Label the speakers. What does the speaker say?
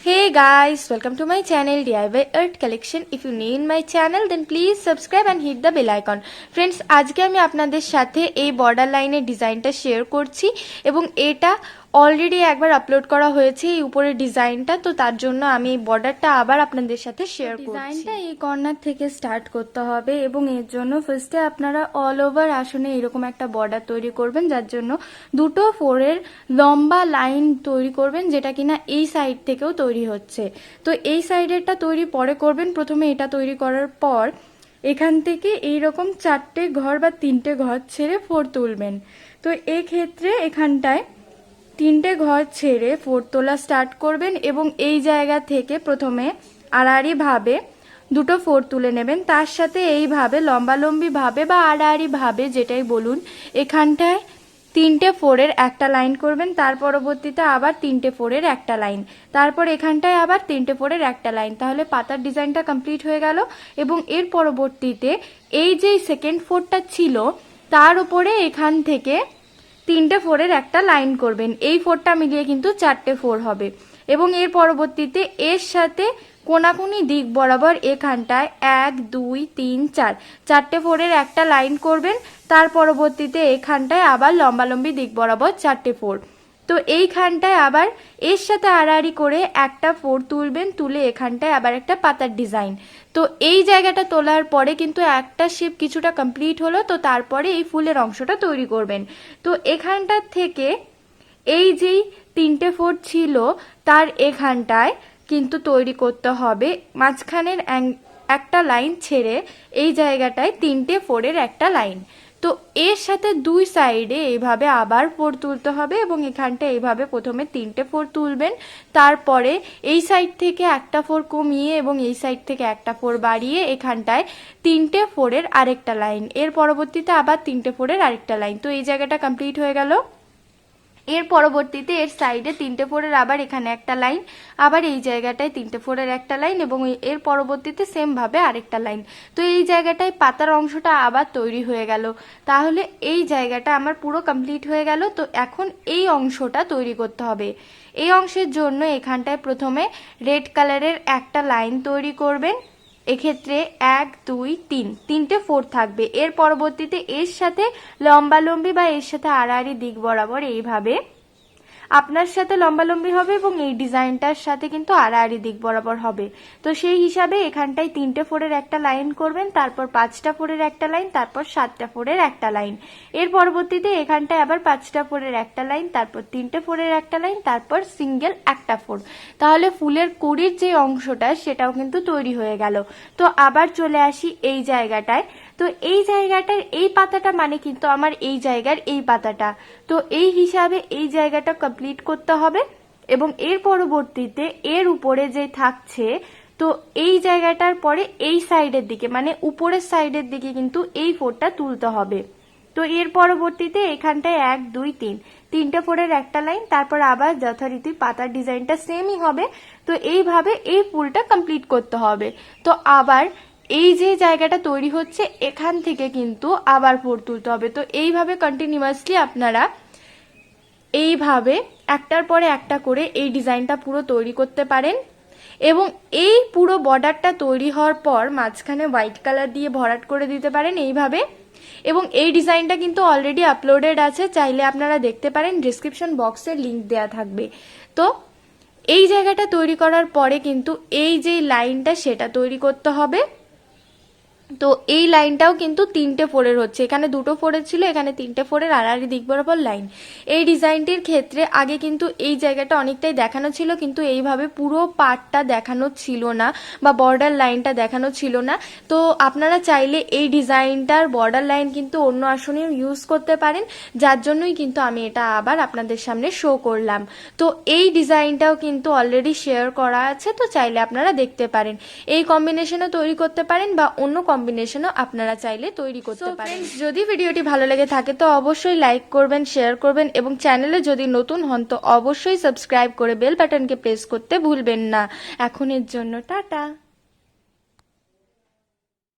Speaker 1: Hey guys, welcome to my channel DIY Art Collection. If you're new in my channel then please subscribe and hit the bell icon. Friends, আজকে আমি আপনাদের সাথে এই border লাইনের ডিজাইনটা share করছি এবং এটা অলরেডি একবার আপলোড করা হয়েছে এই উপরের ডিজাইনটা, তো তার জন্য আমি এই বর্ডারটা আবার আপনাদের সাথে শেয়ার করছি। ডিজাইনটা এই কর্নার থেকে স্টার্ট করতে হবে এবং এর জন্য ফার্স্টে আপনারা অল ওভার আসনে এরকম একটা বর্ডার তৈরি করবেন, যার জন্য দুটো ফোরের লম্বা লাইন তৈরি করবেন, যেটা কিনা এই সাইড থেকেও তৈরি হচ্ছে। তো এই সাইডেরটা তৈরি পরে করবেন, প্রথমে এটা তৈরি করার পর এখান থেকে এইরকম চারটে ঘর বা তিনটে ঘর ছেড়ে ফোর তুলবেন। তো এক্ষেত্রে এখানটায় তিনটে ঘর ছেড়ে ফোর তোলা স্টার্ট করবেন এবং এই জায়গা থেকে প্রথমে আড়াআড়ি ভাবে দুটো ফোর তুলে নেবেন, তার সাথে এইভাবে লম্বালম্বি ভাবে বা আড়াআড়ি ভাবে যেটাই বলুন এখানটায় তিনটে ফোরের একটা লাইন করবেন, তার পরবর্তীতে আবার তিনটে ফোরের একটা লাইন, তারপর এখানটায় আবার তিনটে ফোরের একটা লাইন, তাহলে পাতার ডিজাইনটা কমপ্লিট হয়ে গেল। এবং এর পরবর্তীতে এই যে সেকেন্ড ফোরটা ছিল তার উপরে এখান থেকে তিনটে ফোরের একটা লাইন করবেন, এই ফোরটা মিলিয়ে কিন্তু চারটে ফোর হবে। এবং এর পরবর্তীতে এর সাথে কোনাকুনি দিক বরাবর এখানটায় 1 2 3 4 চারটে ফোরের একটা লাইন করবেন, তার পরবর্তীতে এখানটায় আবার লম্বালম্বি দিক বরাবর চারটে ফোর। তো এইখানটায় আবার এর সাথে আড়াআড়ি করে একটা ফোর তুলবেন, তুলে এখানটায় আবার একটা পাতার ডিজাইন। তো এই জায়গাটা তোলার পরে কিন্তু একটা শেপ কিছুটা কমপ্লিট হলো, তো তারপরে এই ফুলের অংশটা তৈরি করবেন। তো এখানটার থেকে এই যেই তিনটে ফোর ছিল তার এখানটায় কিন্তু তৈরি করতে হবে মাঝখানের একটা লাইন ছেড়ে এই জায়গাটায় তিনটে ফোরের একটা লাইন। তো এর সাথে দুই সাইডে এইভাবে আবার ফোর তুলতে হবে এবং এখানটা এইভাবে প্রথমে তিনটে ফোর তুলবেন, তারপরে এই সাইড থেকে একটা ফোর কমিয়ে এবং এই সাইড থেকে একটা ফোর বাড়িয়ে এখানটায় তিনটে ফোরের আরেকটা লাইন, এর পরবর্তীতে আবার তিনটে ফোরের আরেকটা লাইন। তো এই জায়গাটা কমপ্লিট হয়ে গেল। এর পরবর্তীতে এর সাইডে তিনটে ফোরের আবার এখানে একটা লাইন, আবার এই জায়গাটায় তিনটে ফোরের একটা লাইন এবং এর পরবর্তীতে সেম ভাবে আরেকটা লাইন। তো এই জায়গাটায় পাতার অংশটা আবার তৈরি হয়ে গেল। তাহলে এই জায়গাটা আমার পুরো কমপ্লিট হয়ে গেল। তো এখন এই অংশটা তৈরি করতে হবে। এই অংশের জন্য এখানটায় প্রথমে রেড কালারের একটা লাইন তৈরি করবেন, এক্ষেত্রে 1 2 3 তিনটে ফোর থাকবে। এর পরবর্তীতে এর সাথে লম্বালম্বি বা এর সাথে আড়াআড়ি দিক বরাবর এইভাবে আপনার সাথে লম্বালম্বি হবে এবং এই ডিজাইনটার সাথে কিন্তু আড়াআড়ি দিক বরাবর হবে। তো সেই হিসাবে এখানটায় তিনটে ফোরের একটা লাইন করবেন, তারপর পাঁচটা ফোরের একটা লাইন, তারপর সাতটা ফোরের একটা লাইন। এর পরবর্তীতে এখানটায় আবার পাঁচটা ফোরের একটা লাইন, তারপর তিনটে ফোরের একটা লাইন, তারপর সিঙ্গেল একটা ফোর। তাহলে ফুলের কুড়ির যে অংশটা সেটাও কিন্তু তৈরি হয়ে গেল। তো আবার চলে আসি এই জায়গাটায়। তো এই জায়গাটার এই পাতাটা মানে কিন্তু আমার এই জায়গার এই পাতাটা, তো এই হিসাবে এই জায়গাটা কমপ্লিট করতে হবে। এবং এর পরবর্তীতে এর উপরে যে থাকছে, তো এই জায়গাটার পরে এই সাইডের দিকে মানে উপরের সাইডের দিকে কিন্তু এই ফোরটা তুলতে হবে। তো এর পরবর্তীতে এখানটায় 1 2 3 তিনটে ফোরের একটা লাইন, তারপর আবার যথারীতি পাতার ডিজাইনটা সেমই হবে। তো এইভাবে এই ফুলটা কমপ্লিট করতে হবে। তো আবার এই যে জায়গাটা তৈরি হচ্ছে এখান থেকে কিন্তু আবার ফোর তুলতে হবে। তো এইভাবে কন্টিনিউয়াসলি আপনারা এইভাবে একটার পরে একটা করে এই ডিজাইনটা পুরো তৈরি করতে পারেন। এবং এই পুরো বর্ডারটা তৈরি হওয়ার পর মাঝখানে হোয়াইট কালার দিয়ে ভরাট করে দিতে পারেন এইভাবে। এবং এই ডিজাইনটা কিন্তু অলরেডি আপলোডেড আছে, চাইলে আপনারা দেখতে পারেন, ডিসক্রিপশন বক্সে লিংক দেওয়া থাকবে। তো এই জায়গাটা তৈরি করার পরে কিন্তু এই যে লাইনটা সেটা তৈরি করতে হবে। তো এই লাইনটাও কিন্তু তিনটে ফোরের হচ্ছে, এখানে দুটো ফোরের ছিল, এখানে তিনটে ফোরের আড়াআড়ি দিক বরাবর লাইন। এই ডিজাইনটির ক্ষেত্রে আগে কিন্তু এই জায়গাটা অনেকটাই দেখানো ছিল, কিন্তু এইভাবে পুরো পার্টটা দেখানো ছিল না বা বর্ডার লাইনটা দেখানো ছিল না। তো আপনারা চাইলে এই ডিজাইনটার বর্ডার লাইন কিন্তু অন্য আসনেও ইউজ করতে পারেন, যার জন্যই কিন্তু আমি এটা আবার আপনাদের সামনে শো করলাম। তো এই ডিজাইনটাও কিন্তু অলরেডি শেয়ার করা আছে, তো চাইলে আপনারা দেখতে পারেন। এই কম্বিনেশনও তৈরি করতে পারেন বা অন্য কম্বিনেশনও আপনারা চাইলে তৈরি করতে পারেন। যদি ভিডিওটি ভালো লেগে থাকে তো অবশ্যই লাইক করবেন, শেয়ার করবেন এবং চ্যানেলে যদি নতুন হন তো অবশ্যই সাবস্ক্রাইব করে বেল বাটনকে প্রেস করতে ভুলবেন না। এখনের জন্য টাটা।